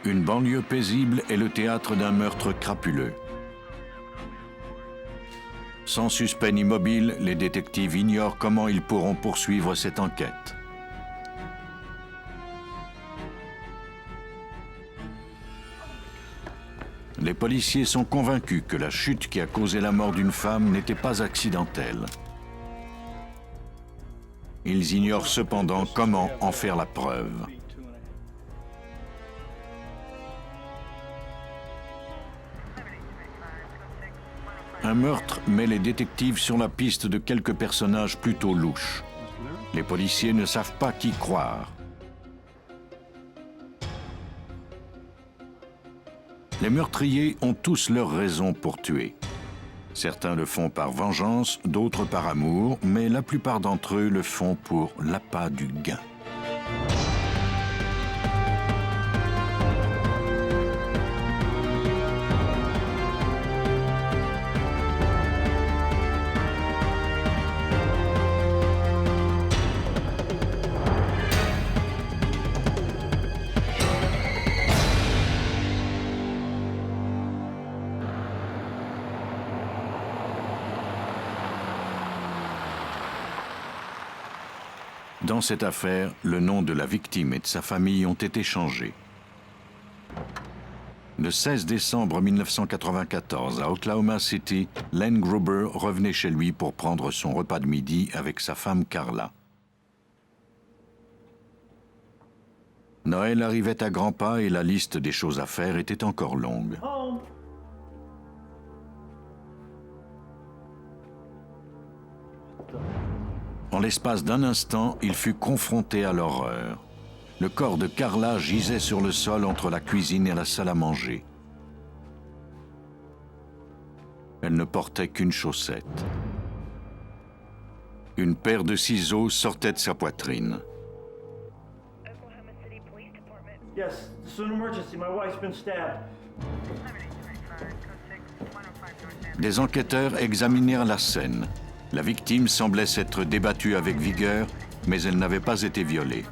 Une banlieue paisible est le théâtre d'un meurtre crapuleux. Sans suspect ni mobile, les détectives ignorent comment ils pourront poursuivre cette enquête. Les policiers sont convaincus que la chute qui a causé la mort d'une femme n'était pas accidentelle. Ils ignorent cependant comment en faire la preuve. Un meurtre met les détectives sur la piste de quelques personnages plutôt louches. Les policiers ne savent pas qui croire. Les meurtriers ont tous leurs raisons pour tuer. Certains le font par vengeance, d'autres par amour, mais la plupart d'entre eux le font pour l'appât du gain. Dans cette affaire, le nom de la victime et de sa famille ont été changés. Le 16 décembre 1994, à Oklahoma City, Len Gruber revenait chez lui pour prendre son repas de midi avec sa femme Carla. Noël arrivait à grands pas et la liste des choses à faire était encore longue. En l'espace d'un instant, il fut confronté à l'horreur. Le corps de Carla gisait sur le sol entre la cuisine et la salle à manger. Elle ne portait qu'une chaussette. Une paire de ciseaux sortait de sa poitrine. Yes, this is an emergency. My wife's been stabbed. Des enquêteurs examinèrent la scène. La victime semblait s'être débattue avec vigueur, mais elle n'avait pas été violée.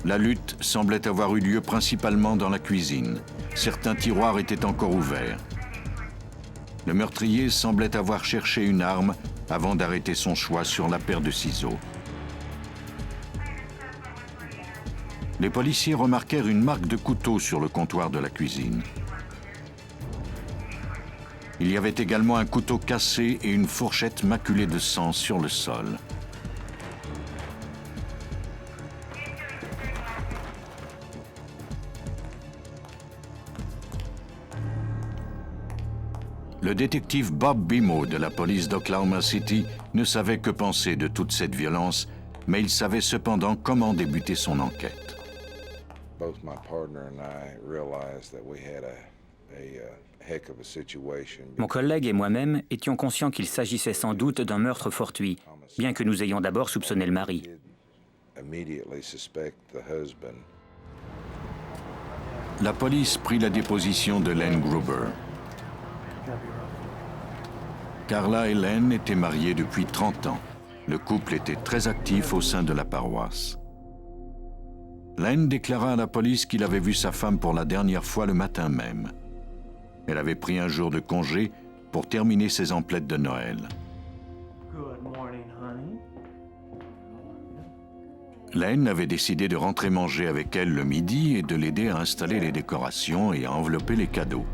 La lutte semblait avoir eu lieu principalement dans la cuisine. Certains tiroirs étaient encore ouverts. Le meurtrier semblait avoir cherché une arme avant d'arrêter son choix sur la paire de ciseaux. Les policiers remarquèrent une marque de couteau sur le comptoir de la cuisine. Il y avait également un couteau cassé et une fourchette maculée de sang sur le sol. Le détective Bob Bimo de la police d'Oklahoma City ne savait que penser de toute cette violence, mais il savait cependant comment débuter son enquête. Both my partner and I realized that we had a heck of a situation. Mon collègue et moi-même étions conscients qu'il s'agissait sans doute d'un meurtre fortuit, bien que nous ayons d'abord soupçonné le mari. La police prit la déposition de Len Gruber. Carla et Len étaient mariés depuis 30 ans. Le couple était très actif au sein de la paroisse. Len déclara à la police qu'il avait vu sa femme pour la dernière fois le matin même. Elle avait pris un jour de congé pour terminer ses emplettes de Noël. Good morning, honey. Len avait décidé de rentrer manger avec elle le midi et de l'aider à installer les décorations et à envelopper les cadeaux.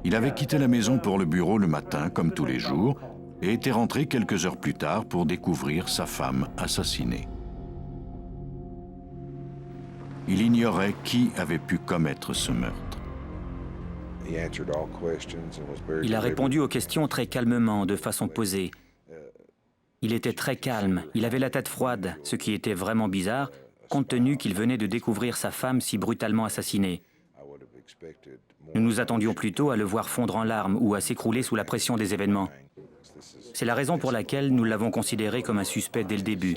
Il avait quitté la maison pour le bureau le matin, comme tous les jours, et était rentré quelques heures plus tard pour découvrir sa femme assassinée. Il ignorait qui avait pu commettre ce meurtre. Il a répondu aux questions très calmement, de façon posée. Il était très calme, il avait la tête froide, ce qui était vraiment bizarre, compte tenu qu'il venait de découvrir sa femme si brutalement assassinée. Nous nous attendions plutôt à le voir fondre en larmes ou à s'écrouler sous la pression des événements. C'est la raison pour laquelle nous l'avons considéré comme un suspect dès le début.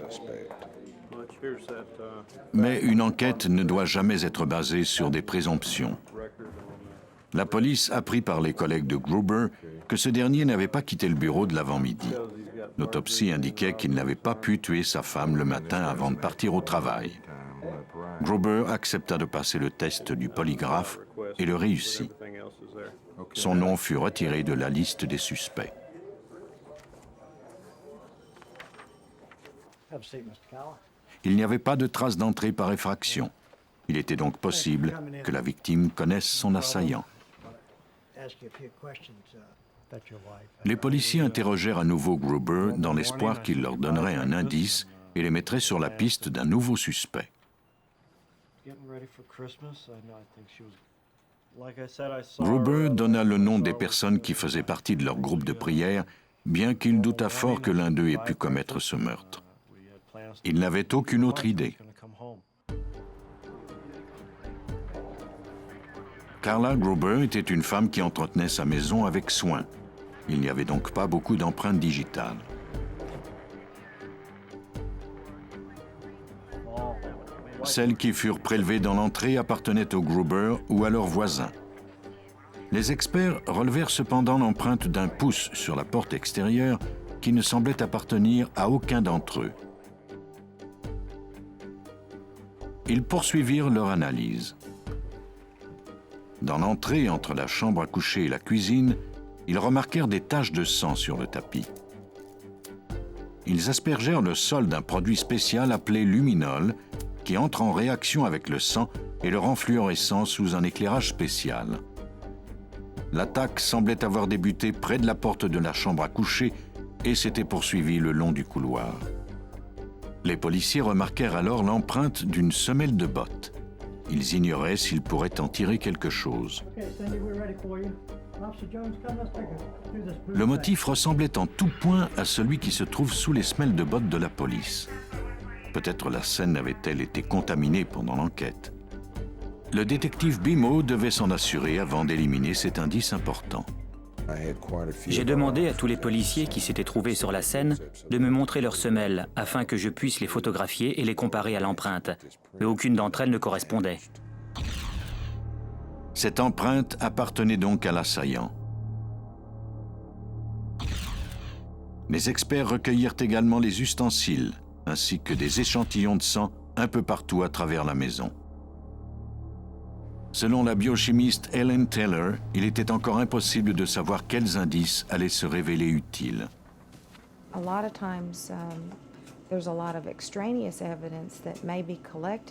Mais une enquête ne doit jamais être basée sur des présomptions. La police apprit par les collègues de Gruber que ce dernier n'avait pas quitté le bureau de l'avant-midi. L'autopsie indiquait qu'il n'avait pas pu tuer sa femme le matin avant de partir au travail. Gruber accepta de passer le test du polygraphe et le réussit. Son nom fut retiré de la liste des suspects. Il n'y avait pas de trace d'entrée par effraction. Il était donc possible que la victime connaisse son assaillant. Les policiers interrogèrent à nouveau Gruber dans l'espoir qu'il leur donnerait un indice et les mettrait sur la piste d'un nouveau suspect. Gruber donna le nom des personnes qui faisaient partie de leur groupe de prière, bien qu'il doutât fort que l'un d'eux ait pu commettre ce meurtre. Il n'avait aucune autre idée. Carla Gruber était une femme qui entretenait sa maison avec soin. Il n'y avait donc pas beaucoup d'empreintes digitales. Celles qui furent prélevées dans l'entrée appartenaient aux Gruber ou à leurs voisins. Les experts relevèrent cependant l'empreinte d'un pouce sur la porte extérieure qui ne semblait appartenir à aucun d'entre eux. Ils poursuivirent leur analyse. Dans l'entrée entre la chambre à coucher et la cuisine, ils remarquèrent des taches de sang sur le tapis. Ils aspergèrent le sol d'un produit spécial appelé luminol, qui entre en réaction avec le sang et le rend fluorescent sous un éclairage spécial. L'attaque semblait avoir débuté près de la porte de la chambre à coucher et s'était poursuivie le long du couloir. Les policiers remarquèrent alors l'empreinte d'une semelle de botte. Ils ignoraient s'ils pourraient en tirer quelque chose. Le motif ressemblait en tout point à celui qui se trouve sous les semelles de bottes de la police. Peut-être la scène avait-elle été contaminée pendant l'enquête. Le détective Bimo devait s'en assurer avant d'éliminer cet indice important. J'ai demandé à tous les policiers qui s'étaient trouvés sur la scène de me montrer leurs semelles afin que je puisse les photographier et les comparer à l'empreinte. Mais aucune d'entre elles ne correspondait. Cette empreinte appartenait donc à l'assaillant. Les experts recueillirent également les ustensiles, ainsi que des échantillons de sang un peu partout à travers la maison. Selon la biochimiste Helen Taylor, il était encore impossible de savoir quels indices allaient se révéler utiles.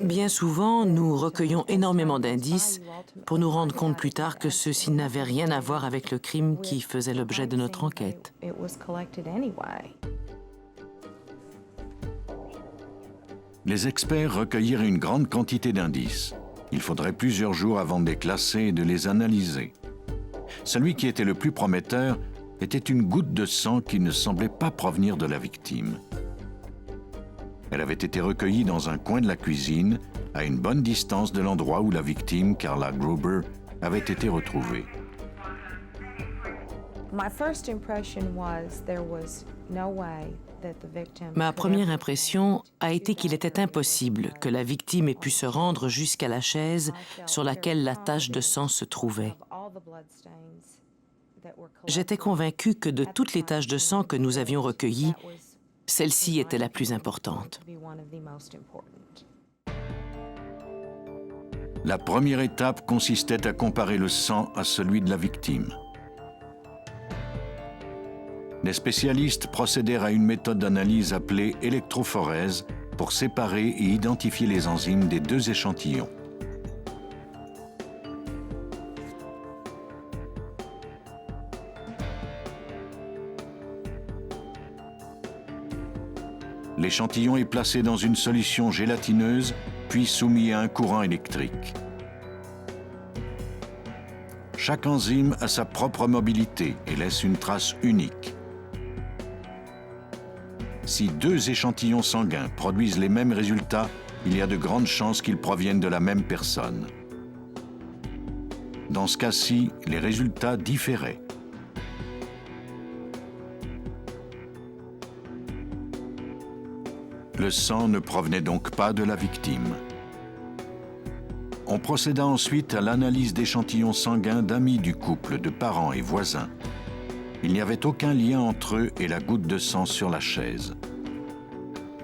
Bien souvent, nous recueillons énormément d'indices pour nous rendre compte plus tard que ceux-ci n'avaient rien à voir avec le crime qui faisait l'objet de notre enquête. Les experts recueillirent une grande quantité d'indices. Il faudrait plusieurs jours avant de les classer et de les analyser. Celui qui était le plus prometteur était une goutte de sang qui ne semblait pas provenir de la victime. Elle avait été recueillie dans un coin de la cuisine, à une bonne distance de l'endroit où la victime, Carla Gruber, avait été retrouvée. Ma première impression a été qu'il était impossible que la victime ait pu se rendre jusqu'à la chaise sur laquelle la tache de sang se trouvait. J'étais convaincue que de toutes les taches de sang que nous avions recueillies, celle-ci était la plus importante. La première étape consistait à comparer le sang à celui de la victime. Les spécialistes procédèrent à une méthode d'analyse appelée électrophorèse pour séparer et identifier les enzymes des deux échantillons. L'échantillon est placé dans une solution gélatineuse, puis soumis à un courant électrique. Chaque enzyme a sa propre mobilité et laisse une trace unique. Si deux échantillons sanguins produisent les mêmes résultats, il y a de grandes chances qu'ils proviennent de la même personne. Dans ce cas-ci, les résultats différaient. Le sang ne provenait donc pas de la victime. On procéda ensuite à l'analyse d'échantillons sanguins d'amis du couple, de parents et voisins. Il n'y avait aucun lien entre eux et la goutte de sang sur la chaise.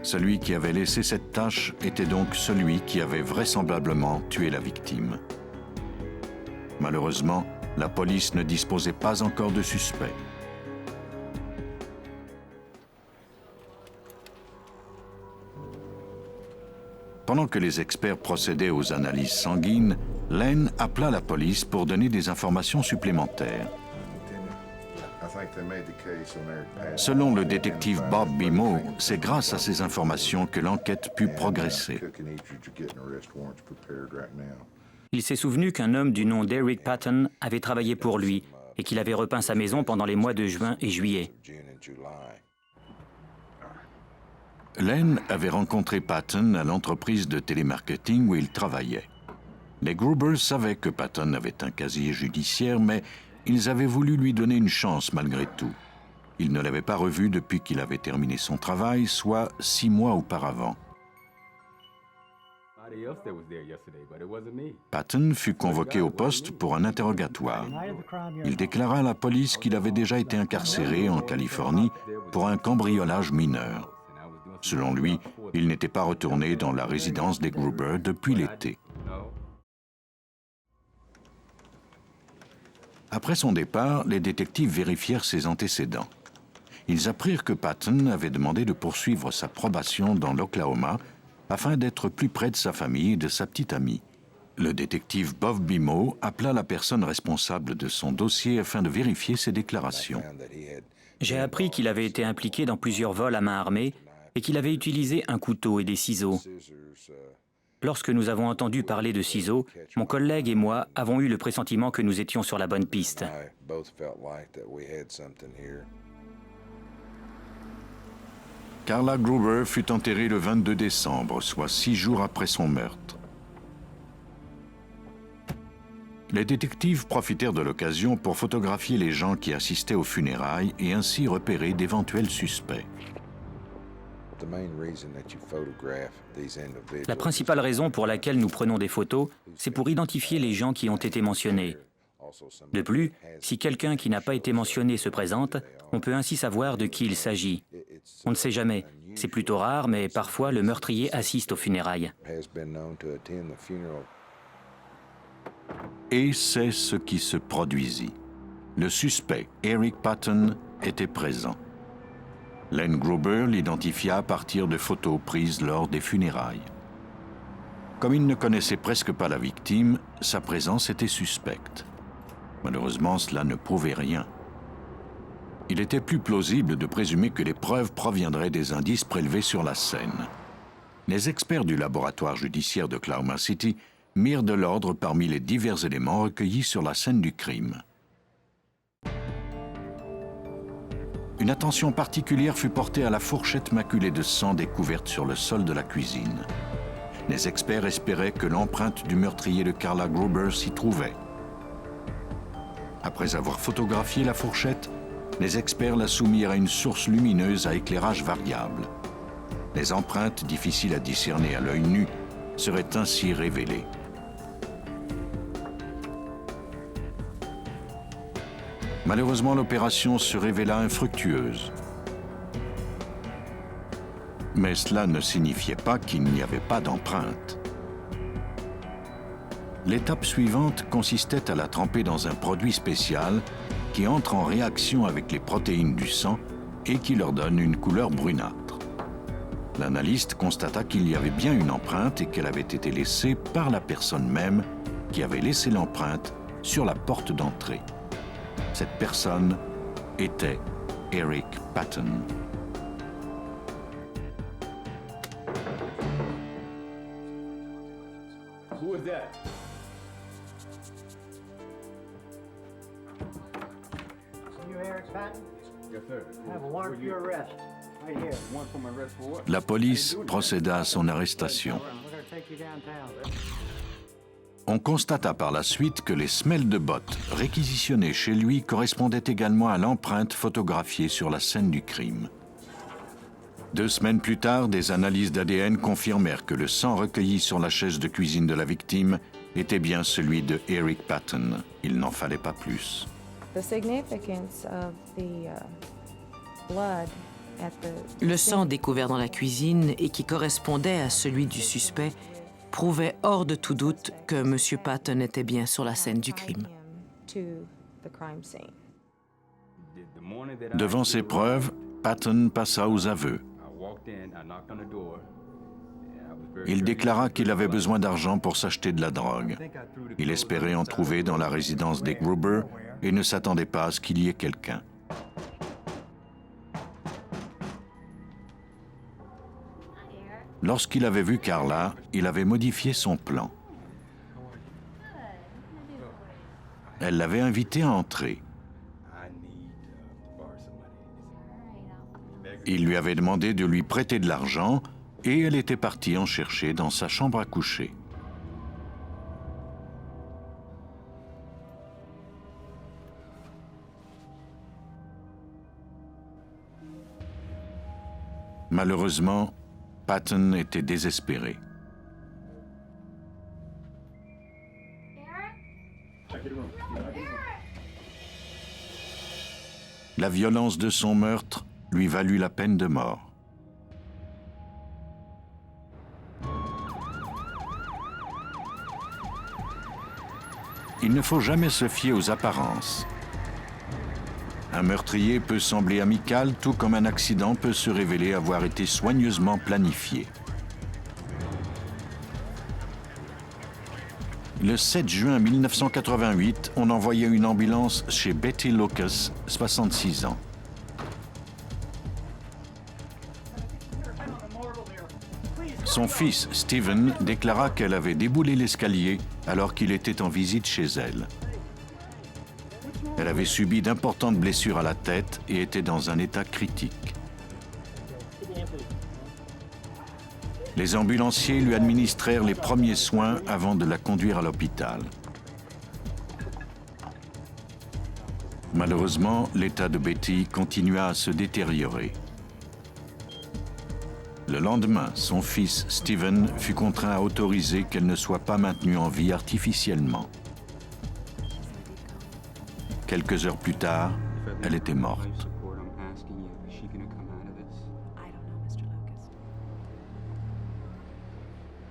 Celui qui avait laissé cette tache était donc celui qui avait vraisemblablement tué la victime. Malheureusement, la police ne disposait pas encore de suspect. Pendant que les experts procédaient aux analyses sanguines, Len appela la police pour donner des informations supplémentaires. Selon le détective Bob Bimo, c'est grâce à ces informations que l'enquête put progresser. Il s'est souvenu qu'un homme du nom d'Eric Patton avait travaillé pour lui et qu'il avait repeint sa maison pendant les mois de juin et juillet. Len avait rencontré Patton à l'entreprise de télémarketing où il travaillait. Les Gruber savaient que Patton avait un casier judiciaire, mais ils avaient voulu lui donner une chance malgré tout. Ils ne l'avaient pas revu depuis qu'il avait terminé son travail, soit 6 mois auparavant. Patton fut convoqué au poste pour un interrogatoire. Il déclara à la police qu'il avait déjà été incarcéré en Californie pour un cambriolage mineur. Selon lui, il n'était pas retourné dans la résidence des Gruber depuis l'été. Après son départ, les détectives vérifièrent ses antécédents. Ils apprirent que Patton avait demandé de poursuivre sa probation dans l'Oklahoma afin d'être plus près de sa famille et de sa petite amie. Le détective Bob Bimo appela la personne responsable de son dossier afin de vérifier ses déclarations. J'ai appris qu'il avait été impliqué dans plusieurs vols à main armée et qu'il avait utilisé un couteau et des ciseaux. Lorsque nous avons entendu parler de ciseaux, mon collègue et moi avons eu le pressentiment que nous étions sur la bonne piste. Carla Gruber fut enterrée le 22 décembre, soit 6 jours après son meurtre. Les détectives profitèrent de l'occasion pour photographier les gens qui assistaient aux funérailles et ainsi repérer d'éventuels suspects. La principale raison pour laquelle nous prenons des photos, c'est pour identifier les gens qui ont été mentionnés. De plus, si quelqu'un qui n'a pas été mentionné se présente, on peut ainsi savoir de qui il s'agit. On ne sait jamais. C'est plutôt rare, mais parfois le meurtrier assiste aux funérailles. Et c'est ce qui se produisit. Le suspect, Eric Patton, était présent. Len Gruber l'identifia à partir de photos prises lors des funérailles. Comme il ne connaissait presque pas la victime, sa présence était suspecte. Malheureusement, cela ne prouvait rien. Il était plus plausible de présumer que les preuves proviendraient des indices prélevés sur la scène. Les experts du laboratoire judiciaire de Oklahoma City mirent de l'ordre parmi les divers éléments recueillis sur la scène du crime. Une attention particulière fut portée à la fourchette maculée de sang découverte sur le sol de la cuisine. Les experts espéraient que l'empreinte du meurtrier de Carla Gruber s'y trouvait. Après avoir photographié la fourchette, les experts la soumirent à une source lumineuse à éclairage variable. Les empreintes, difficiles à discerner à l'œil nu, seraient ainsi révélées. Malheureusement, l'opération se révéla infructueuse. Mais cela ne signifiait pas qu'il n'y avait pas d'empreinte. L'étape suivante consistait à la tremper dans un produit spécial qui entre en réaction avec les protéines du sang et qui leur donne une couleur brunâtre. L'analyste constata qu'il y avait bien une empreinte et qu'elle avait été laissée par la personne même qui avait laissé l'empreinte sur la porte d'entrée. Cette personne était Eric Patton. Who is that? You Eric Patton? Yes, sir. I have a warrant for your arrest. Right here. One for my arrest for what? La police procéda à son arrestation. We're gonna take you downtown. On constata par la suite que les semelles de bottes réquisitionnées chez lui correspondaient également à l'empreinte photographiée sur la scène du crime. 2 semaines plus tard, des analyses d'ADN confirmèrent que le sang recueilli sur la chaise de cuisine de la victime était bien celui de Eric Patton. Il n'en fallait pas plus. Le sang découvert dans la cuisine et qui correspondait à celui du suspect prouvait hors de tout doute que M. Patton était bien sur la scène du crime. Devant ces preuves, Patton passa aux aveux. Il déclara qu'il avait besoin d'argent pour s'acheter de la drogue. Il espérait en trouver dans la résidence des Gruber et ne s'attendait pas à ce qu'il y ait quelqu'un. Lorsqu'il avait vu Carla, il avait modifié son plan. Elle l'avait invité à entrer. Il lui avait demandé de lui prêter de l'argent et elle était partie en chercher dans sa chambre à coucher. Malheureusement, Patton était désespéré. La violence de son meurtre lui valut la peine de mort. Il ne faut jamais se fier aux apparences. Un meurtrier peut sembler amical, tout comme un accident peut se révéler avoir été soigneusement planifié. Le 7 juin 1988, on envoyait une ambulance chez Betty Lucas, 66 ans. Son fils, Steven, déclara qu'elle avait déboulé l'escalier alors qu'il était en visite chez elle. Elle avait subi d'importantes blessures à la tête et était dans un état critique. Les ambulanciers lui administrèrent les premiers soins avant de la conduire à l'hôpital. Malheureusement, l'état de Betty continua à se détériorer. Le lendemain, son fils, Steven, fut contraint à autoriser qu'elle ne soit pas maintenue en vie artificiellement. Quelques heures plus tard, elle était morte.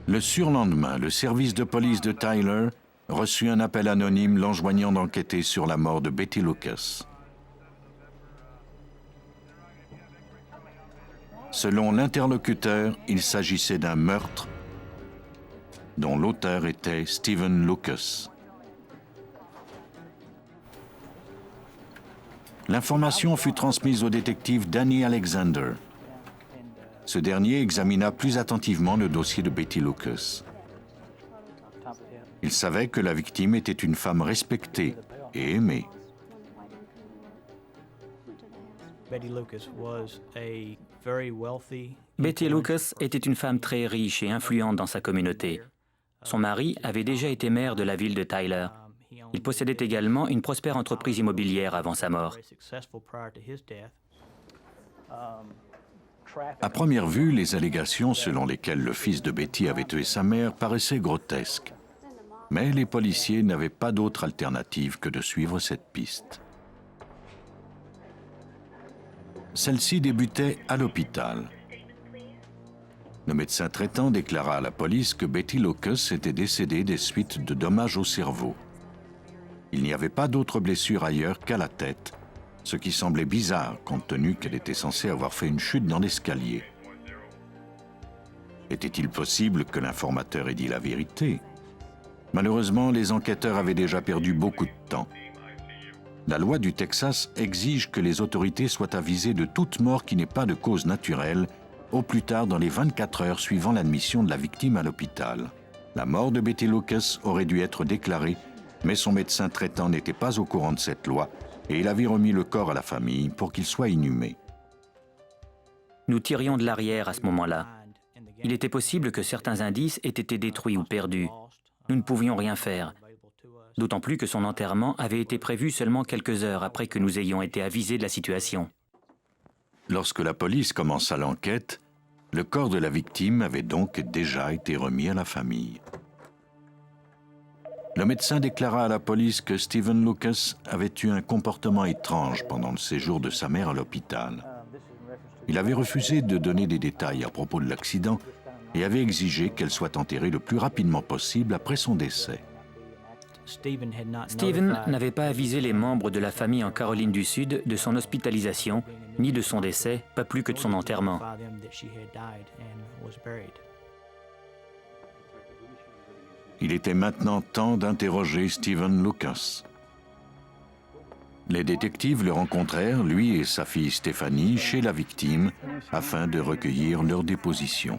Le surlendemain, le service de police de Tyler reçut un appel anonyme l'enjoignant d'enquêter sur la mort de Betty Lucas. Selon l'interlocuteur, il s'agissait d'un meurtre dont l'auteur était Steven Lucas. L'information fut transmise au détective Danny Alexander. Ce dernier examina plus attentivement le dossier de Betty Lucas. Il savait que la victime était une femme respectée et aimée. Betty Lucas était une femme très riche et influente dans sa communauté. Son mari avait déjà été maire de la ville de Tyler. Il possédait également une prospère entreprise immobilière avant sa mort. À première vue, les allégations selon lesquelles le fils de Betty avait tué sa mère paraissaient grotesques. Mais les policiers n'avaient pas d'autre alternative que de suivre cette piste. Celle-ci débutait à l'hôpital. Le médecin traitant déclara à la police que Betty Lucas était décédée des suites de dommages au cerveau. Il n'y avait pas d'autres blessures ailleurs qu'à la tête, ce qui semblait bizarre compte tenu qu'elle était censée avoir fait une chute dans l'escalier. Était-il possible que l'informateur ait dit la vérité? Malheureusement, les enquêteurs avaient déjà perdu beaucoup de temps. La loi du Texas exige que les autorités soient avisées de toute mort qui n'est pas de cause naturelle, au plus tard dans les 24 heures suivant l'admission de la victime à l'hôpital. La mort de Betty Lucas aurait dû être déclarée, mais son médecin traitant n'était pas au courant de cette loi et il avait remis le corps à la famille pour qu'il soit inhumé. Nous tirions de l'arrière à ce moment-là. Il était possible que certains indices aient été détruits ou perdus. Nous ne pouvions rien faire. D'autant plus que son enterrement avait été prévu seulement quelques heures après que nous ayons été avisés de la situation. Lorsque la police commença l'enquête, le corps de la victime avait donc déjà été remis à la famille. Le médecin déclara à la police que Stephen Lucas avait eu un comportement étrange pendant le séjour de sa mère à l'hôpital. Il avait refusé de donner des détails à propos de l'accident et avait exigé qu'elle soit enterrée le plus rapidement possible après son décès. Stephen n'avait pas avisé les membres de la famille en Caroline du Sud de son hospitalisation, ni de son décès, pas plus que de son enterrement. Il était maintenant temps d'interroger Stephen Lucas. Les détectives le rencontrèrent, lui et sa fille Stéphanie, chez la victime, afin de recueillir leur déposition.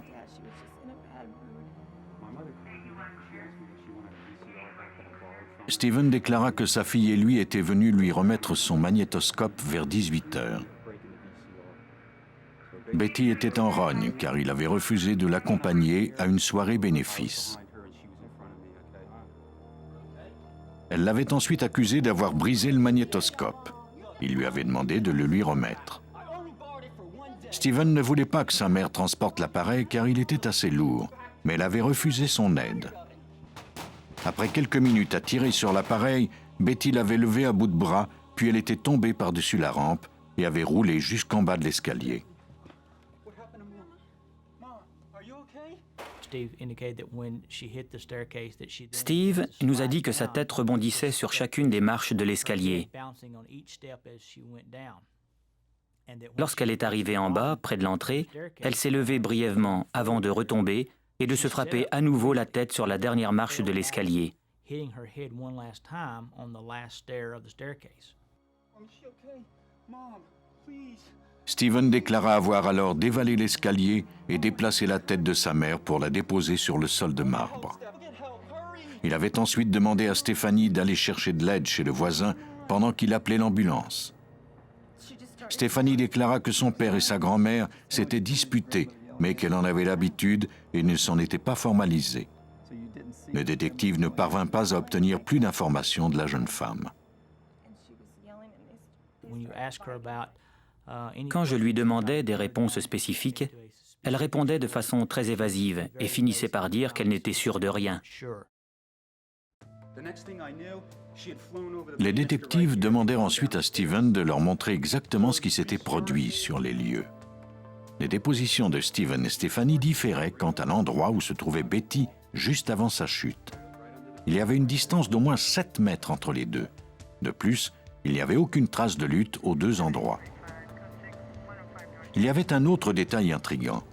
Stephen déclara que sa fille et lui étaient venus lui remettre son magnétoscope vers 18 heures. Betty était en rogne car il avait refusé de l'accompagner à une soirée bénéfice. Elle l'avait ensuite accusé d'avoir brisé le magnétoscope. Il lui avait demandé de le lui remettre. Stephen ne voulait pas que sa mère transporte l'appareil car il était assez lourd, mais elle avait refusé son aide. Après quelques minutes à tirer sur l'appareil, Betty l'avait levé à bout de bras, puis elle était tombée par-dessus la rampe et avait roulé jusqu'en bas de l'escalier. Steve nous a dit que sa tête rebondissait sur chacune des marches de l'escalier. Lorsqu'elle est arrivée en bas, près de l'entrée, elle s'est levée brièvement avant de retomber et de se frapper à nouveau la tête sur la dernière marche de l'escalier. Stephen déclara avoir alors dévalé l'escalier et déplacé la tête de sa mère pour la déposer sur le sol de marbre. Il avait ensuite demandé à Stéphanie d'aller chercher de l'aide chez le voisin pendant qu'il appelait l'ambulance. Stéphanie déclara que son père et sa grand-mère s'étaient disputés, mais qu'elle en avait l'habitude et ne s'en était pas formalisée. Le détective ne parvint pas à obtenir plus d'informations de la jeune femme. Quand je lui demandais des réponses spécifiques, elle répondait de façon très évasive et finissait par dire qu'elle n'était sûre de rien. Les détectives demandèrent ensuite à Stephen de leur montrer exactement ce qui s'était produit sur les lieux. Les dépositions de Stephen et Stéphanie différaient quant à l'endroit où se trouvait Betty juste avant sa chute. Il y avait une distance d'au moins 7 mètres entre les deux. De plus, il n'y avait aucune trace de lutte aux deux endroits. Il y avait un autre détail intriguant.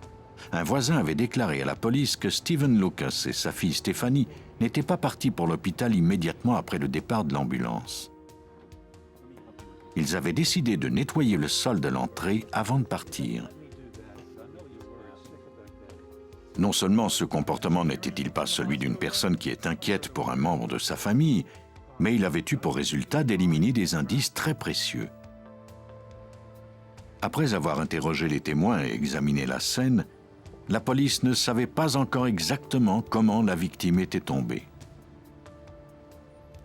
Un voisin avait déclaré à la police que Stephen Lucas et sa fille Stéphanie n'étaient pas partis pour l'hôpital immédiatement après le départ de l'ambulance. Ils avaient décidé de nettoyer le sol de l'entrée avant de partir. Non seulement ce comportement n'était-il pas celui d'une personne qui est inquiète pour un membre de sa famille, mais il avait eu pour résultat d'éliminer des indices très précieux. Après avoir interrogé les témoins et examiné la scène, la police ne savait pas encore exactement comment la victime était tombée.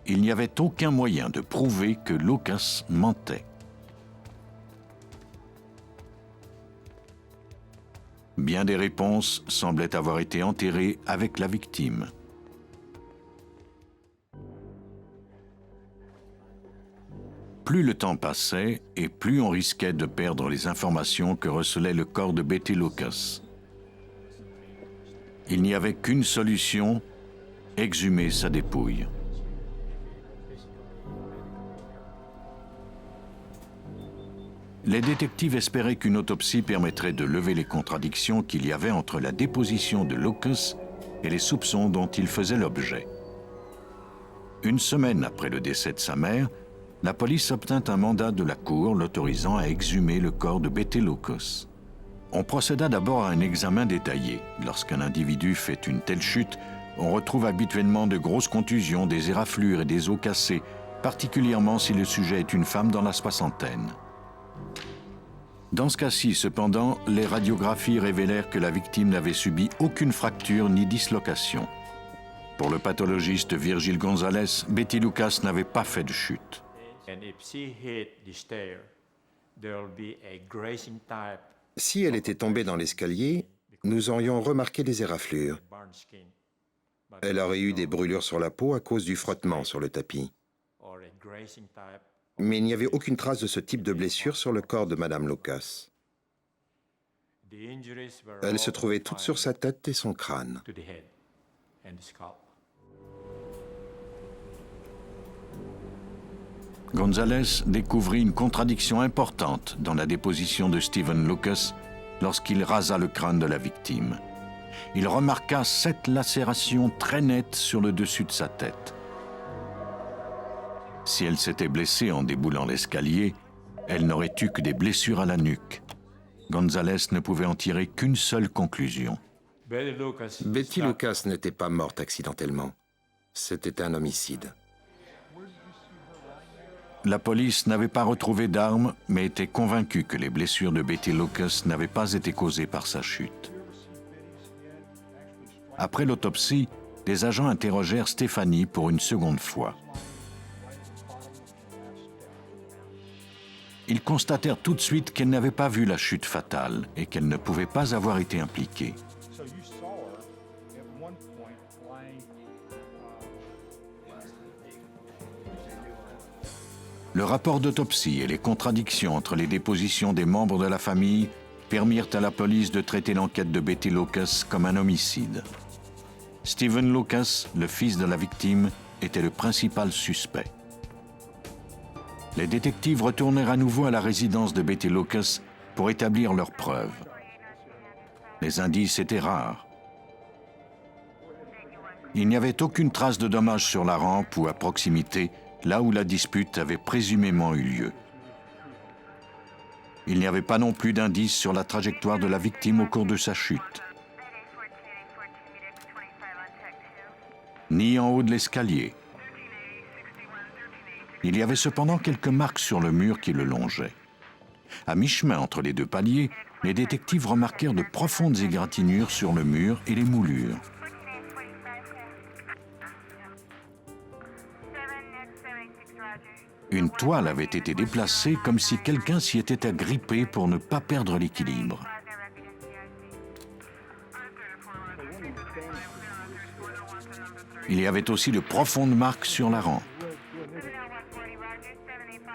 Il n'y avait aucun moyen de prouver que Lucas mentait. Bien des réponses semblaient avoir été enterrées avec la victime. Plus le temps passait et plus on risquait de perdre les informations que recelait le corps de Betty Lucas. Il n'y avait qu'une solution, exhumer sa dépouille. Les détectives espéraient qu'une autopsie permettrait de lever les contradictions qu'il y avait entre la déposition de Lucas et les soupçons dont il faisait l'objet. Une semaine après le décès de sa mère, la police obtint un mandat de la cour l'autorisant à exhumer le corps de Betty Lucas. On procéda d'abord à un examen détaillé. Lorsqu'un individu fait une telle chute, on retrouve habituellement de grosses contusions, des éraflures et des os cassés, particulièrement si le sujet est une femme dans la soixantaine. Dans ce cas-ci, cependant, les radiographies révélèrent que la victime n'avait subi aucune fracture ni dislocation. Pour le pathologiste Virgile Gonzalez, Betty Lucas n'avait pas fait de chute. Si elle était tombée dans l'escalier, nous aurions remarqué des éraflures. Elle aurait eu des brûlures sur la peau à cause du frottement sur le tapis. Mais il n'y avait aucune trace de ce type de blessure sur le corps de Madame Lucas. Elles se trouvaient toutes sur sa tête et son crâne. Gonzalez découvrit une contradiction importante dans la déposition de Stephen Lucas lorsqu'il rasa le crâne de la victime. Il remarqua 7 lacérations très nettes sur le dessus de sa tête. Si elle s'était blessée en déboulant l'escalier, elle n'aurait eu que des blessures à la nuque. Gonzalez ne pouvait en tirer qu'une seule conclusion. Betty Lucas n'était pas morte accidentellement. C'était un homicide. La police n'avait pas retrouvé d'armes, mais était convaincue que les blessures de Betty Lucas n'avaient pas été causées par sa chute. Après l'autopsie, des agents interrogèrent Stéphanie pour une seconde fois. Ils constatèrent tout de suite qu'elle n'avait pas vu la chute fatale et qu'elle ne pouvait pas avoir été impliquée. Le rapport d'autopsie et les contradictions entre les dépositions des membres de la famille permirent à la police de traiter l'enquête de Betty Lucas comme un homicide. Stephen Lucas, le fils de la victime, était le principal suspect. Les détectives retournèrent à nouveau à la résidence de Betty Lucas pour établir leurs preuves. Les indices étaient rares. Il n'y avait aucune trace de dommages sur la rampe ou à proximité, là où la dispute avait présumément eu lieu. Il n'y avait pas non plus d'indices sur la trajectoire de la victime au cours de sa chute, ni en haut de l'escalier. Il y avait cependant quelques marques sur le mur qui le longeaient. À mi-chemin entre les 2 paliers, les détectives remarquèrent de profondes égratignures sur le mur et les moulures. Une toile avait été déplacée comme si quelqu'un s'y était agrippé pour ne pas perdre l'équilibre. Il y avait aussi de profondes marques sur la rampe.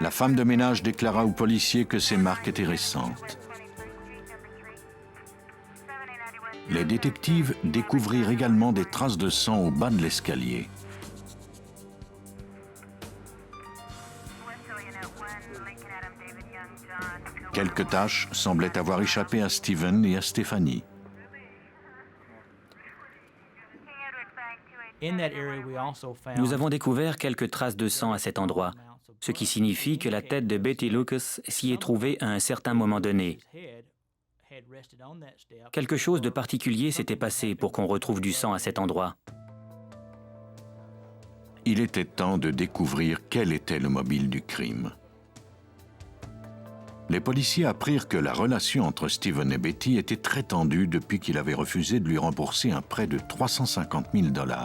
La femme de ménage déclara aux policiers que ces marques étaient récentes. Les détectives découvrirent également des traces de sang au bas de l'escalier. Quelques taches semblaient avoir échappé à Stephen et à Stéphanie. Nous avons découvert quelques traces de sang à cet endroit, ce qui signifie que la tête de Betty Lucas s'y est trouvée à un certain moment donné. Quelque chose de particulier s'était passé pour qu'on retrouve du sang à cet endroit. Il était temps de découvrir quel était le mobile du crime. Les policiers apprirent que la relation entre Stephen et Betty était très tendue depuis qu'il avait refusé de lui rembourser un prêt de 350 000 $.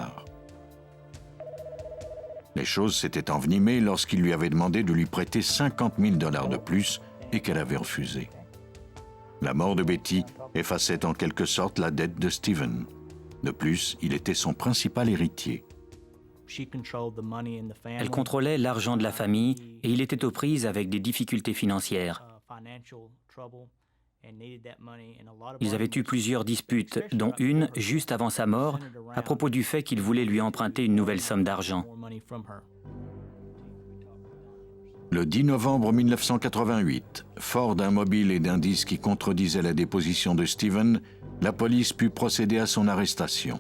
Les choses s'étaient envenimées lorsqu'il lui avait demandé de lui prêter 50 000 $ de plus et qu'elle avait refusé. La mort de Betty effaçait en quelque sorte la dette de Stephen. De plus, il était son principal héritier. Elle contrôlait l'argent de la famille et il était aux prises avec des difficultés financières. Ils avaient eu plusieurs disputes, dont une juste avant sa mort, à propos du fait qu'il voulait lui emprunter une nouvelle somme d'argent. Le 10 novembre 1988, fort d'un mobile et d'indices qui contredisaient la déposition de Stephen, la police put procéder à son arrestation.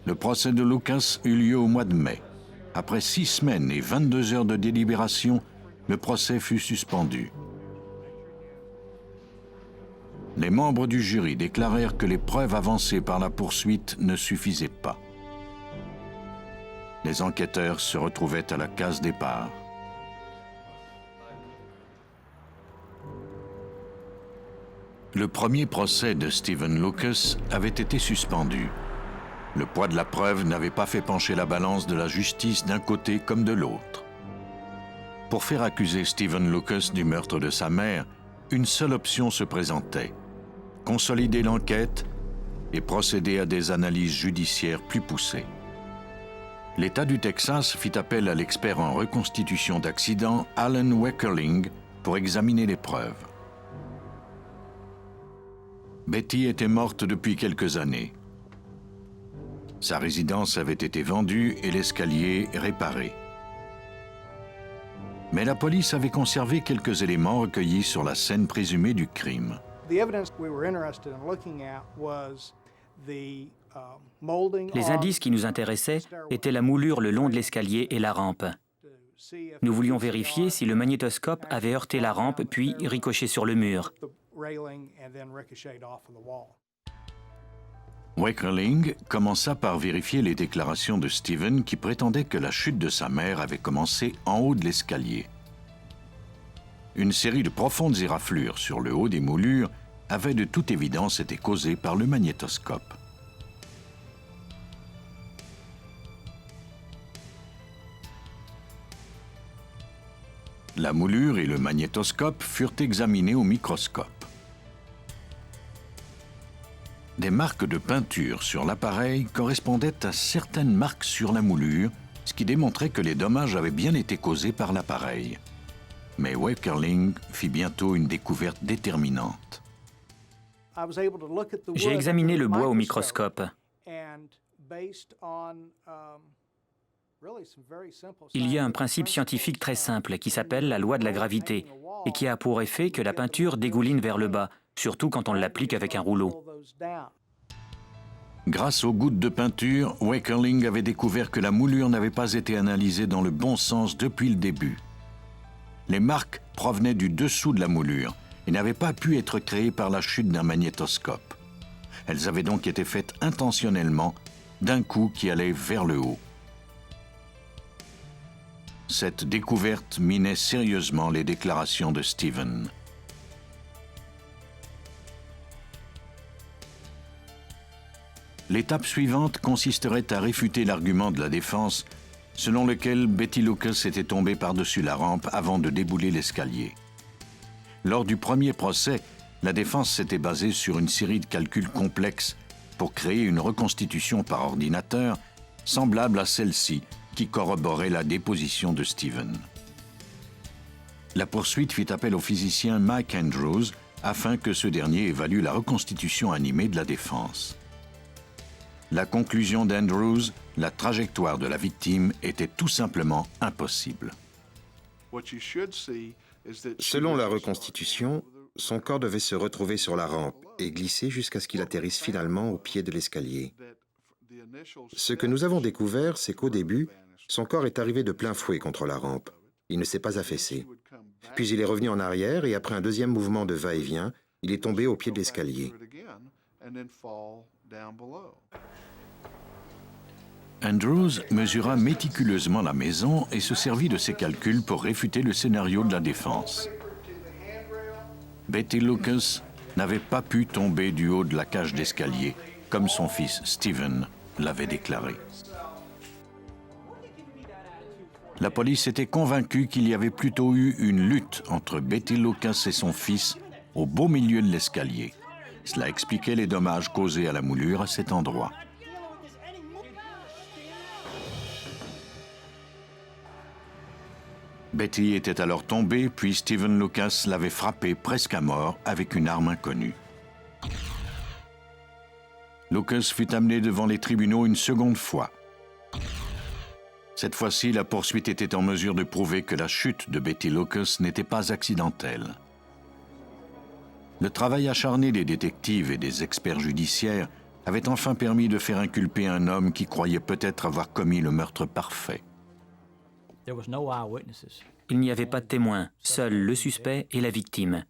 Le procès de Lucas eut lieu au mois de mai. Après 6 semaines et 22 heures de délibération, le procès fut suspendu. Les membres du jury déclarèrent que les preuves avancées par la poursuite ne suffisaient pas. Les enquêteurs se retrouvaient à la case départ. Le premier procès de Stephen Lucas avait été suspendu. Le poids de la preuve n'avait pas fait pencher la balance de la justice d'un côté comme de l'autre. Pour faire accuser Stephen Lucas du meurtre de sa mère, une seule option se présentait: consolider l'enquête et procéder à des analyses judiciaires plus poussées. L'État du Texas fit appel à l'expert en reconstitution d'accidents Alan Weckerling pour examiner les preuves. Betty était morte depuis quelques années. Sa résidence avait été vendue et l'escalier réparé. Mais la police avait conservé quelques éléments recueillis sur la scène présumée du crime. Les indices qui nous intéressaient étaient la moulure le long de l'escalier et la rampe. Nous voulions vérifier si le magnétoscope avait heurté la rampe puis ricoché sur le mur. Weckerling commença par vérifier les déclarations de Steven qui prétendait que la chute de sa mère avait commencé en haut de l'escalier. Une série de profondes éraflures sur le haut des moulures avait de toute évidence été causée par le magnétoscope. La moulure et le magnétoscope furent examinés au microscope. Des marques de peinture sur l'appareil correspondaient à certaines marques sur la moulure, ce qui démontrait que les dommages avaient bien été causés par l'appareil. Mais Weckerling fit bientôt une découverte déterminante. J'ai examiné le bois au microscope. Il y a un principe scientifique très simple qui s'appelle la loi de la gravité et qui a pour effet que la peinture dégouline vers le bas, surtout quand on l'applique avec un rouleau. Grâce aux gouttes de peinture, Weckerling avait découvert que la moulure n'avait pas été analysée dans le bon sens depuis le début. Les marques provenaient du dessous de la moulure et n'avaient pas pu être créées par la chute d'un magnétoscope. Elles avaient donc été faites intentionnellement, d'un coup qui allait vers le haut. Cette découverte minait sérieusement les déclarations de Steven. L'étape suivante consisterait à réfuter l'argument de la défense selon lequel Betty Lucas était tombée par-dessus la rampe avant de débouler l'escalier. Lors du premier procès, la défense s'était basée sur une série de calculs complexes pour créer une reconstitution par ordinateur semblable à celle-ci qui corroborait la déposition de Steven. La poursuite fit appel au physicien Mike Andrews afin que ce dernier évalue la reconstitution animée de la défense. La conclusion d'Andrews, la trajectoire de la victime était tout simplement impossible. Selon la reconstitution, son corps devait se retrouver sur la rampe et glisser jusqu'à ce qu'il atterrisse finalement au pied de l'escalier. Ce que nous avons découvert, c'est qu'au début, son corps est arrivé de plein fouet contre la rampe. Il ne s'est pas affaissé. Puis il est revenu en arrière et après un deuxième mouvement de va-et-vient, il est tombé au pied de l'escalier. Andrews mesura méticuleusement la maison et se servit de ses calculs pour réfuter le scénario de la défense. Betty Lucas n'avait pas pu tomber du haut de la cage d'escalier, comme son fils Steven l'avait déclaré. La police était convaincue qu'il y avait plutôt eu une lutte entre Betty Lucas et son fils au beau milieu de l'escalier. Cela expliquait les dommages causés à la moulure à cet endroit. Betty était alors tombée, puis Steven Lucas l'avait frappée presque à mort avec une arme inconnue. Lucas fut amené devant les tribunaux une seconde fois. Cette fois-ci, la poursuite était en mesure de prouver que la chute de Betty Lucas n'était pas accidentelle. Le travail acharné des détectives et des experts judiciaires avait enfin permis de faire inculper un homme qui croyait peut-être avoir commis le meurtre parfait. Il n'y avait pas de témoins, seul le suspect et la victime.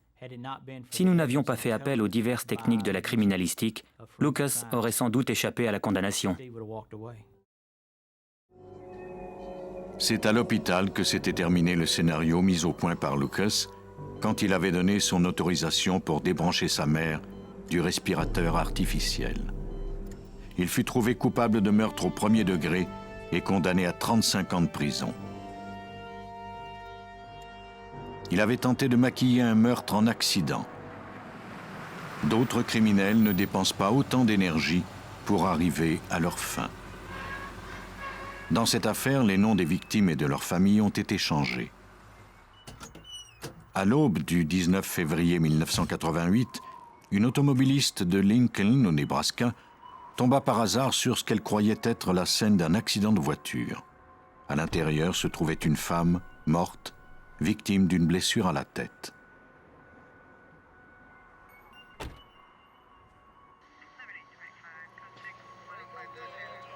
Si nous n'avions pas fait appel aux diverses techniques de la criminalistique, Lucas aurait sans doute échappé à la condamnation. C'est à l'hôpital que s'était terminé le scénario mis au point par Lucas quand il avait donné son autorisation pour débrancher sa mère du respirateur artificiel. Il fut trouvé coupable de meurtre au premier degré et condamné à 35 ans de prison. Il avait tenté de maquiller un meurtre en accident. D'autres criminels ne dépensent pas autant d'énergie pour arriver à leur fin. Dans cette affaire, les noms des victimes et de leurs familles ont été changés. À l'aube du 19 février 1988, une automobiliste de Lincoln, au Nebraska, tomba par hasard sur ce qu'elle croyait être la scène d'un accident de voiture. À l'intérieur se trouvait une femme morte, victime d'une blessure à la tête.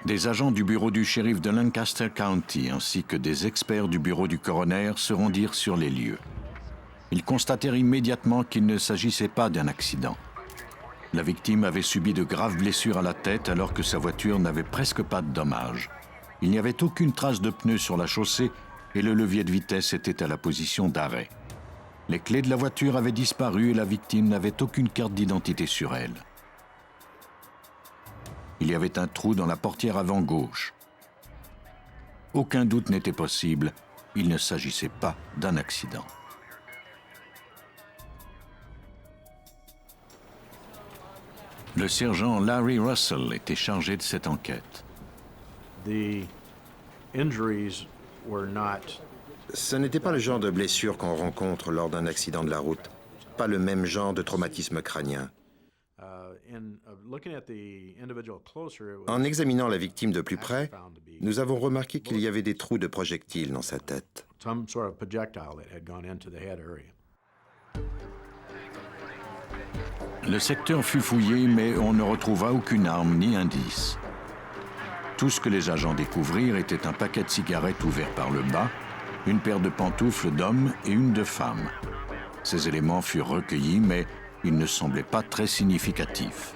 Des agents du bureau du shérif de Lancaster County ainsi que des experts du bureau du coroner se rendirent sur les lieux. Ils constatèrent immédiatement qu'il ne s'agissait pas d'un accident. La victime avait subi de graves blessures à la tête alors que sa voiture n'avait presque pas de dommages. Il n'y avait aucune trace de pneu sur la chaussée et le levier de vitesse était à la position d'arrêt. Les clés de la voiture avaient disparu et la victime n'avait aucune carte d'identité sur elle. Il y avait un trou dans la portière avant gauche. Aucun doute n'était possible, il ne s'agissait pas d'un accident. Le sergent Larry Russell était chargé de cette enquête. Ce n'était pas le genre de blessure qu'on rencontre lors d'un accident de la route, pas le même genre de traumatisme crânien. En examinant la victime de plus près, nous avons remarqué qu'il y avait des trous de projectiles dans sa tête. Le secteur fut fouillé, mais on ne retrouva aucune arme ni indice. Tout ce que les agents découvrirent était un paquet de cigarettes ouvert par le bas, une paire de pantoufles d'hommes et une de femmes. Ces éléments furent recueillis, mais ils ne semblaient pas très significatifs.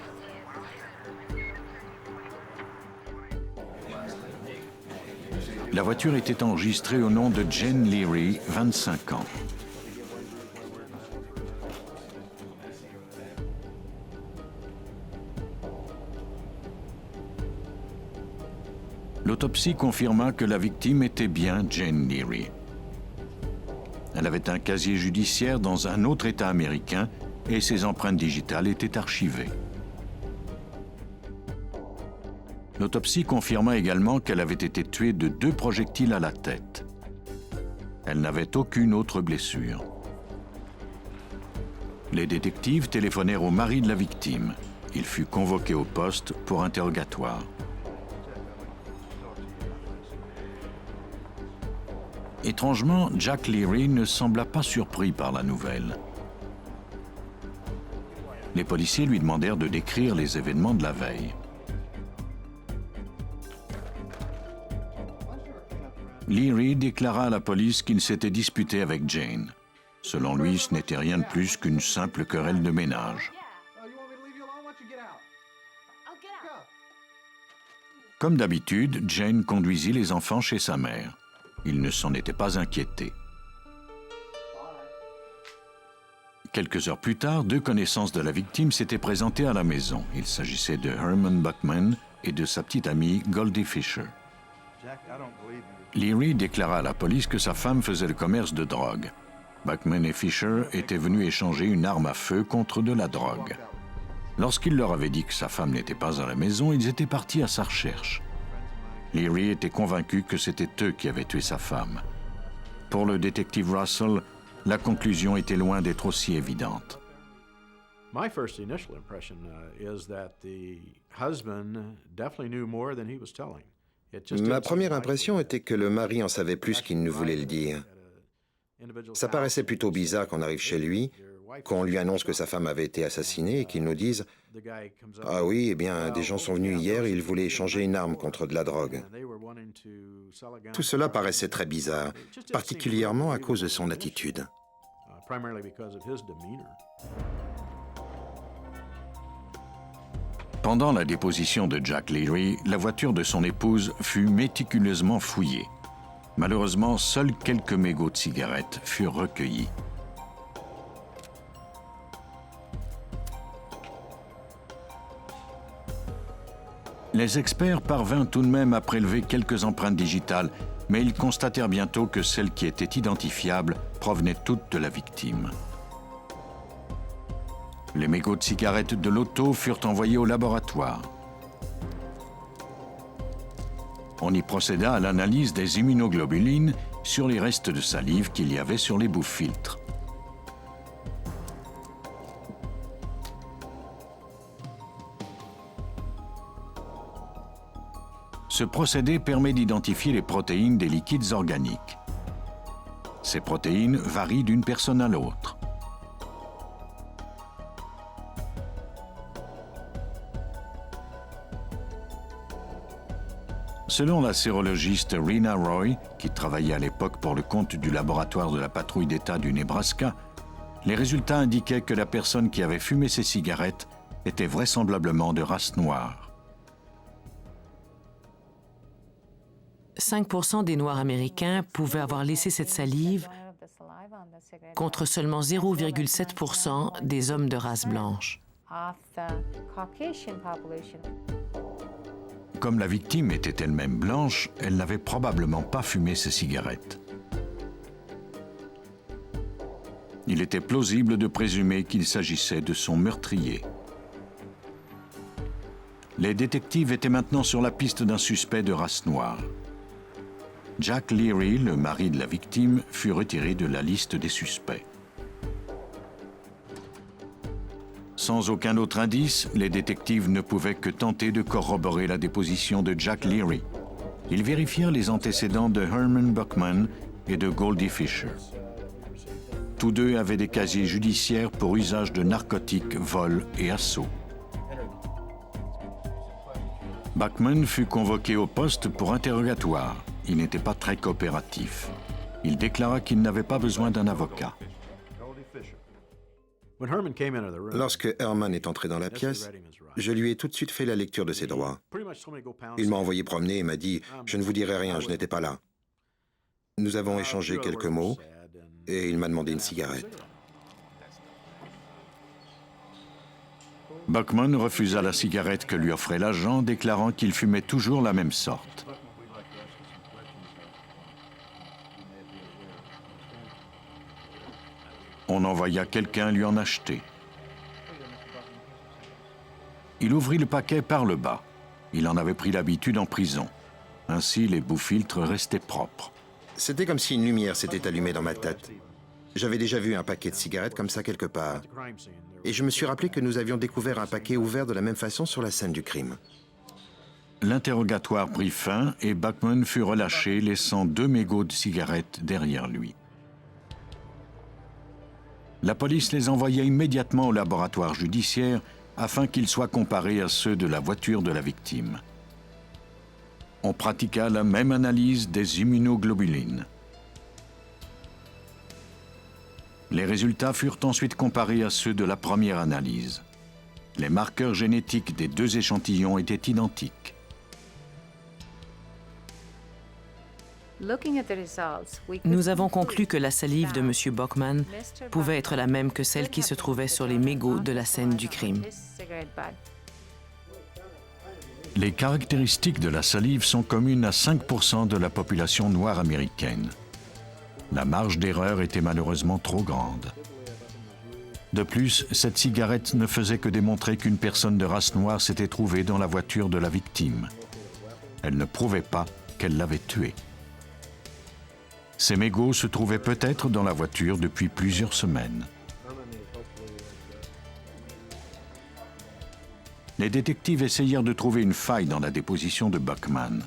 La voiture était enregistrée au nom de Jane Leary, 25 ans. L'autopsie confirma que la victime était bien Jane Leary. Elle avait un casier judiciaire dans un autre État américain et ses empreintes digitales étaient archivées. L'autopsie confirma également qu'elle avait été tuée de 2 projectiles à la tête. Elle n'avait aucune autre blessure. Les détectives téléphonèrent au mari de la victime. Il fut convoqué au poste pour interrogatoire. Étrangement, Jack Leary ne sembla pas surpris par la nouvelle. Les policiers lui demandèrent de décrire les événements de la veille. Leary déclara à la police qu'il s'était disputé avec Jane. Selon lui, ce n'était rien de plus qu'une simple querelle de ménage. Comme d'habitude, Jane conduisit les enfants chez sa mère. Il ne s'en était pas inquiété. Quelques heures plus tard, 2 connaissances de la victime s'étaient présentées à la maison. Il s'agissait de Herman Buckman et de sa petite amie Goldie Fisher. Leary déclara à la police que sa femme faisait le commerce de drogue. Buckman et Fisher étaient venus échanger une arme à feu contre de la drogue. Lorsqu'il leur avait dit que sa femme n'était pas à la maison, ils étaient partis à sa recherche. Leary était convaincu que c'était eux qui avaient tué sa femme. Pour le détective Russell, la conclusion était loin d'être aussi évidente. My first initial impression is that the husband definitely knew more than he was telling. Ma première impression était que le mari en savait plus qu'il ne voulait le dire. Ça paraissait plutôt bizarre qu'on arrive chez lui, qu'on lui annonce que sa femme avait été assassinée et qu'il nous dise « Ah oui, eh bien, des gens sont venus hier et ils voulaient échanger une arme contre de la drogue. » Tout cela paraissait très bizarre, particulièrement à cause de son attitude. Pendant la déposition de Jack Leary, la voiture de son épouse fut méticuleusement fouillée. Malheureusement, seuls quelques mégots de cigarettes furent recueillis. Les experts parvinrent tout de même à prélever quelques empreintes digitales, mais ils constatèrent bientôt que celles qui étaient identifiables provenaient toutes de la victime. Les mégots de cigarettes de l'auto furent envoyés au laboratoire. On y procéda à l'analyse des immunoglobulines sur les restes de salive qu'il y avait sur les boues-filtres. Ce procédé permet d'identifier les protéines des liquides organiques. Ces protéines varient d'une personne à l'autre. Selon la sérologiste Rena Roy, qui travaillait à l'époque pour le compte du laboratoire de la patrouille d'État du Nebraska, les résultats indiquaient que la personne qui avait fumé ces cigarettes était vraisemblablement de race noire. 5% des Noirs américains pouvaient avoir laissé cette salive contre seulement 0,7% des hommes de race blanche. Comme la victime était elle-même blanche, elle n'avait probablement pas fumé ces cigarettes. Il était plausible de présumer qu'il s'agissait de son meurtrier. Les détectives étaient maintenant sur la piste d'un suspect de race noire. Jack Leary, le mari de la victime, fut retiré de la liste des suspects. Sans aucun autre indice, les détectives ne pouvaient que tenter de corroborer la déposition de Jack Leary. Ils vérifièrent les antécédents de Herman Buckman et de Goldie Fisher. Tous deux avaient des casiers judiciaires pour usage de narcotiques, vol et assaut. Buckman fut convoqué au poste pour interrogatoire. Il n'était pas très coopératif. Il déclara qu'il n'avait pas besoin d'un avocat. Lorsque Herman est entré dans la pièce, je lui ai tout de suite fait la lecture de ses droits. Il m'a envoyé promener et m'a dit « Je ne vous dirai rien, je n'étais pas là ». Nous avons échangé quelques mots et il m'a demandé une cigarette. Buckman refusa la cigarette que lui offrait l'agent, déclarant qu'il fumait toujours la même sorte. On envoya quelqu'un lui en acheter. Il ouvrit le paquet par le bas. Il en avait pris l'habitude en prison. Ainsi, les boues-filtres restaient propres. C'était comme si une lumière s'était allumée dans ma tête. J'avais déjà vu un paquet de cigarettes comme ça quelque part. Et je me suis rappelé que nous avions découvert un paquet ouvert de la même façon sur la scène du crime. L'interrogatoire prit fin et Buckman fut relâché, laissant 2 mégots de cigarettes derrière lui. La police les envoya immédiatement au laboratoire judiciaire afin qu'ils soient comparés à ceux de la voiture de la victime. On pratiqua la même analyse des immunoglobulines. Les résultats furent ensuite comparés à ceux de la première analyse. Les marqueurs génétiques des 2 échantillons étaient identiques. Nous avons conclu que la salive de M. Buckman pouvait être la même que celle qui se trouvait sur les mégots de la scène du crime. Les caractéristiques de la salive sont communes à 5% de la population noire américaine. La marge d'erreur était malheureusement trop grande. De plus, cette cigarette ne faisait que démontrer qu'une personne de race noire s'était trouvée dans la voiture de la victime. Elle ne prouvait pas qu'elle l'avait tuée. Ces mégots se trouvaient peut-être dans la voiture depuis plusieurs semaines. Les détectives essayèrent de trouver une faille dans la déposition de Buckman.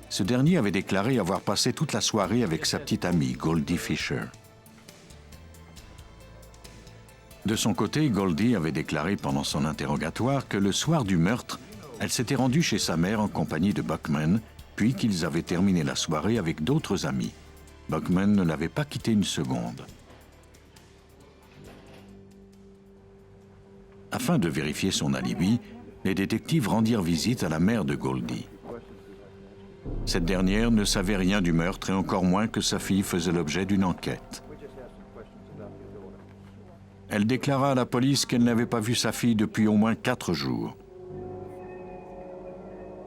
Ce dernier avait déclaré avoir passé toute la soirée avec sa petite amie, Goldie Fisher. De son côté, Goldie avait déclaré pendant son interrogatoire que le soir du meurtre, elle s'était rendue chez sa mère en compagnie de Buckman, puis qu'ils avaient terminé la soirée avec d'autres amis. Buckman ne l'avait pas quitté une seconde. Afin de vérifier son alibi, les détectives rendirent visite à la mère de Goldie. Cette dernière ne savait rien du meurtre et encore moins que sa fille faisait l'objet d'une enquête. Elle déclara à la police qu'elle n'avait pas vu sa fille depuis au moins 4 jours.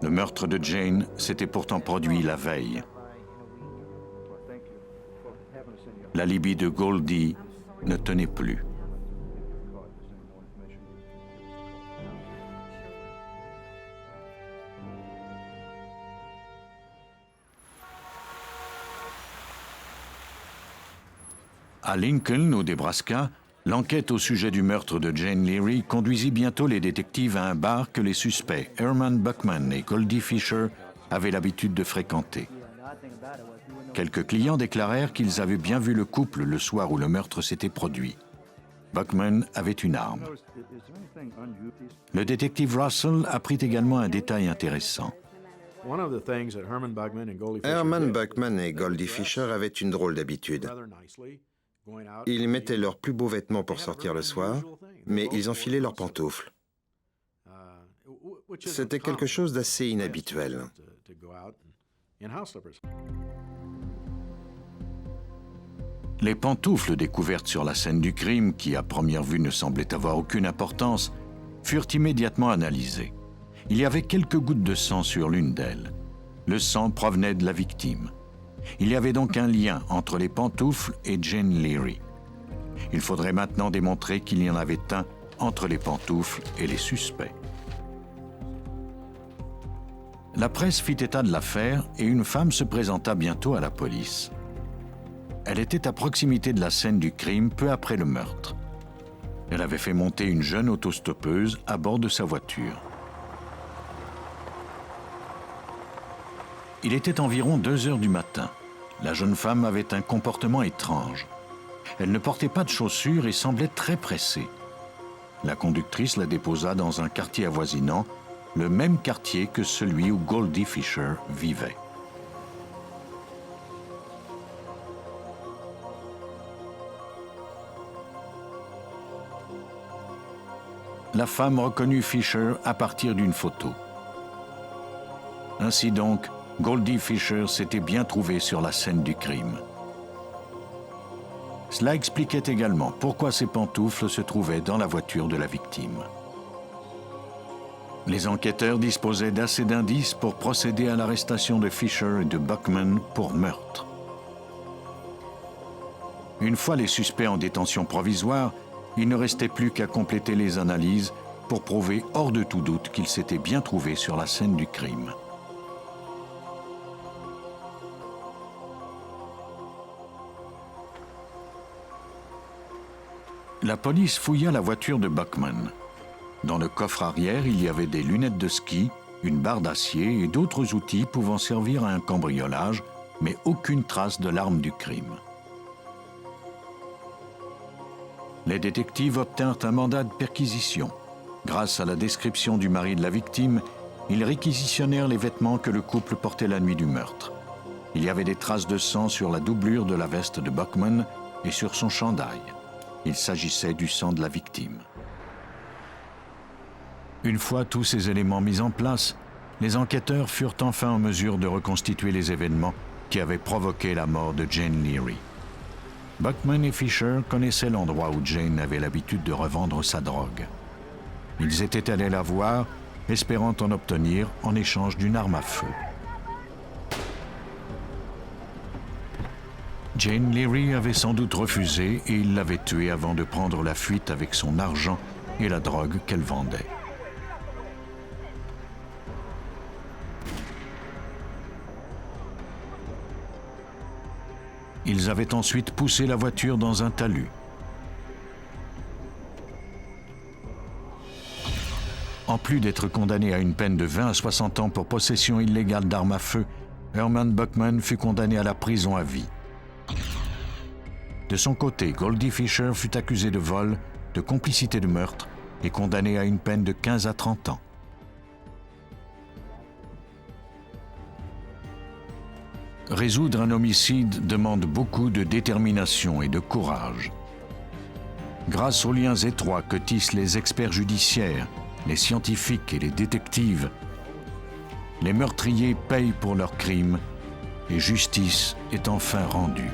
Le meurtre de Jane s'était pourtant produit la veille. L'alibi de Goldie ne tenait plus. À Lincoln, au Nebraska, l'enquête au sujet du meurtre de Jane Leary conduisit bientôt les détectives à un bar que les suspects Herman Buckman et Goldie Fisher avaient l'habitude de fréquenter. Quelques clients déclarèrent qu'ils avaient bien vu le couple le soir où le meurtre s'était produit. Buckman avait une arme. Le détective Russell apprit également un détail intéressant. One of the things that Herman Buckman and Goldie Fisher Herman did Buckman et Goldie Fisher avaient une drôle d'habitude. rather nicely, going out Ils mettaient leurs plus beaux vêtements pour sortir le soir, mais ils enfilaient leurs pantoufles. which isn't C'était quelque common. chose d'assez inhabituel. To go out in house slippers. Les pantoufles découvertes sur la scène du crime, qui à première vue ne semblaient avoir aucune importance, furent immédiatement analysées. Il y avait quelques gouttes de sang sur l'une d'elles. Le sang provenait de la victime. Il y avait donc un lien entre les pantoufles et Jane Leary. Il faudrait maintenant démontrer qu'il y en avait un entre les pantoufles et les suspects. La presse fit état de l'affaire et une femme se présenta bientôt à la police. Elle était à proximité de la scène du crime peu après le meurtre. Elle avait fait monter une jeune autostoppeuse à bord de sa voiture. Il était environ 2 heures du matin. La jeune femme avait un comportement étrange. Elle ne portait pas de chaussures et semblait très pressée. La conductrice la déposa dans un quartier avoisinant, le même quartier que celui où Goldie Fisher vivait. La femme reconnut Fisher à partir d'une photo. Ainsi donc, Goldie Fisher s'était bien trouvé sur la scène du crime. Cela expliquait également pourquoi ses pantoufles se trouvaient dans la voiture de la victime. Les enquêteurs disposaient d'assez d'indices pour procéder à l'arrestation de Fisher et de Buckman pour meurtre. Une fois les suspects en détention provisoire, il ne restait plus qu'à compléter les analyses pour prouver hors de tout doute qu'ils s'étaient bien trouvés sur la scène du crime. La police fouilla la voiture de Buckman. Dans le coffre arrière, il y avait des lunettes de ski, une barre d'acier et d'autres outils pouvant servir à un cambriolage, mais aucune trace de l'arme du crime. Les détectives obtinrent un mandat de perquisition. Grâce à la description du mari de la victime, ils réquisitionnèrent les vêtements que le couple portait la nuit du meurtre. Il y avait des traces de sang sur la doublure de la veste de Buckman et sur son chandail. Il s'agissait du sang de la victime. Une fois tous ces éléments mis en place, les enquêteurs furent enfin en mesure de reconstituer les événements qui avaient provoqué la mort de Jane Leary. Buckman et Fisher connaissaient l'endroit où Jane avait l'habitude de revendre sa drogue. Ils étaient allés la voir, espérant en obtenir en échange d'une arme à feu. Jane Leary avait sans doute refusé et il l'avait tuée avant de prendre la fuite avec son argent et la drogue qu'elle vendait. Ils avaient ensuite poussé la voiture dans un talus. En plus d'être condamné à une peine de 20 à 60 ans pour possession illégale d'armes à feu, Herman Buckman fut condamné à la prison à vie. De son côté, Goldie Fisher fut accusé de vol, de complicité de meurtre et condamné à une peine de 15 à 30 ans. Résoudre un homicide demande beaucoup de détermination et de courage. Grâce aux liens étroits que tissent les experts judiciaires, les scientifiques et les détectives, les meurtriers payent pour leurs crimes et justice est enfin rendue.